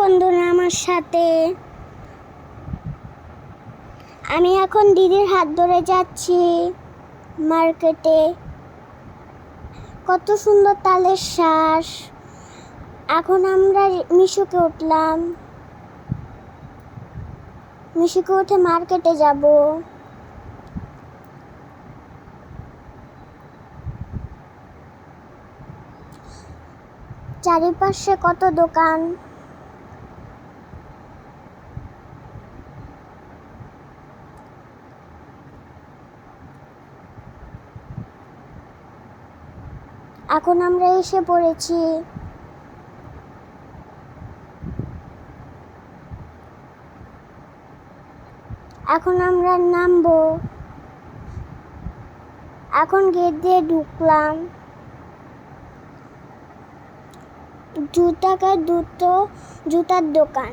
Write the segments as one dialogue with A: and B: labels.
A: বন্ধুরা আমার সাথে। আমি এখন দিদির হাত ধরে যাচ্ছি মার্কেটে। কত সুন্দর তালের শ্বাস। এখন আমরা মিশুকে উঠলাম, মিশুকে উঠে মার্কেটে যাব। চারিপাশে কত দোকান। এখন আমরা এসে পড়েছি। এখন আমরা নামবো। এখন গেট দিয়ে ঢুকলাম। জুতার দোকান।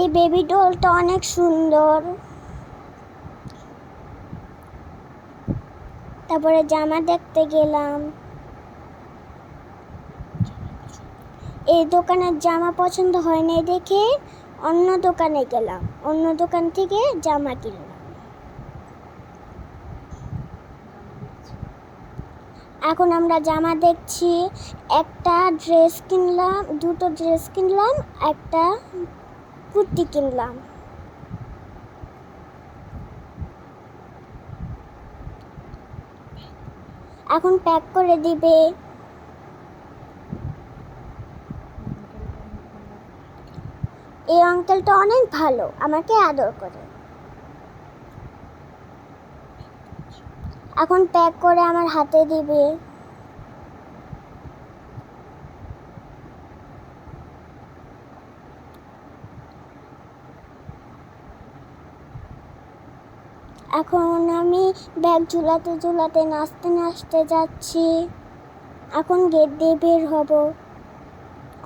A: এই বেবি ডলটা অনেক সুন্দর। তারপরে জামা দেখতে গেলাম। এই দোকানের জামা পছন্দ হয় নাই দেখে অন্য দোকানে গেলাম, অন্য দোকান থেকে জামা কিনলাম। এখন আমরা জামা দেখছি। একটা ড্রেস কিনলাম, দুটো ড্রেস কিনলাম, একটা কুর্তি কিনলাম। এখন প্যাক করে দিবে। এই আঙ্কেলটা অনেক ভালো, আমাকে আদর করে। এখন প্যাক করে আমার হাতে দিবে। এখন আমি ব্যাগ ঝুলাতে ঝুলাতে নাচতে নাচতে যাচ্ছি। এখন গেট দিয়ে বের হব।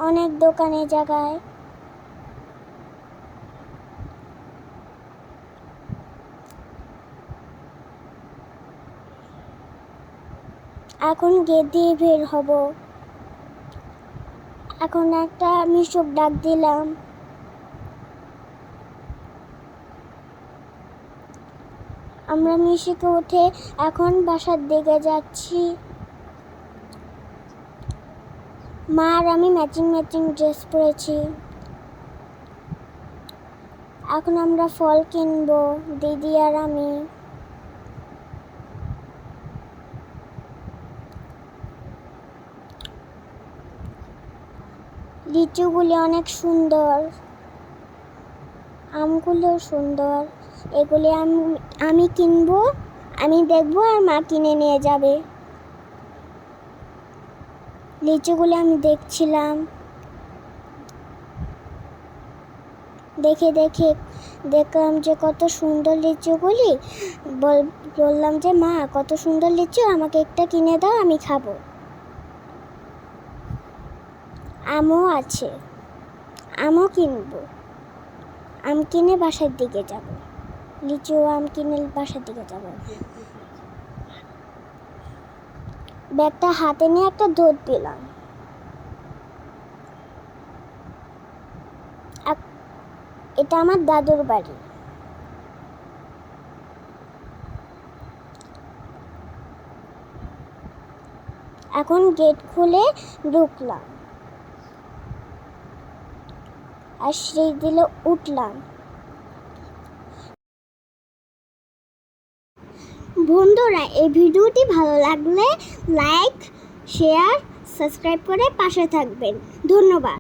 A: অনেক দোকানে জায়গায়। এখন গেট দিয়ে বের হব। এখন একটা মিশুক ডাক দিলাম। আমরা মিশুকে উঠে এখন বাসার দিকে যাচ্ছি। মা আর আমি ম্যাচিং ড্রেস পরেছি। এখন আমরা ফল কিনবো, দিদি আর আমি। লিচুগুলি অনেক সুন্দর, আমগুলো সুন্দর। এগুলি আমি কিনবো, আমি দেখবো আর মা কিনে নিয়ে যাবে। লিচুগুলি আমি দেখছিলাম, দেখলাম যে কত সুন্দর লিচুগুলি। বললাম যে মা কত সুন্দর লিচু, আমাকে একটা কিনে দাও, আমি খাবো। আমও আছে, আমও কিনবো। আম কিনে বাসার দিকে যাব। লিচু আম কিনে বাসার দিকে যাব। ব্যাগটা হাতে নিয়ে একটা দৌড় দিলাম। এটা আমার দাদুর বাড়ি। এখন গেট খুলে ঢুকলাম আর সিঁড়ি দিলে উঠলাম। বন্ধুরা, এই ভিডিওটি ভালো লাগলে লাইক, শেয়ার, সাবস্ক্রাইব করে পাশে থাকবেন। ধন্যবাদ।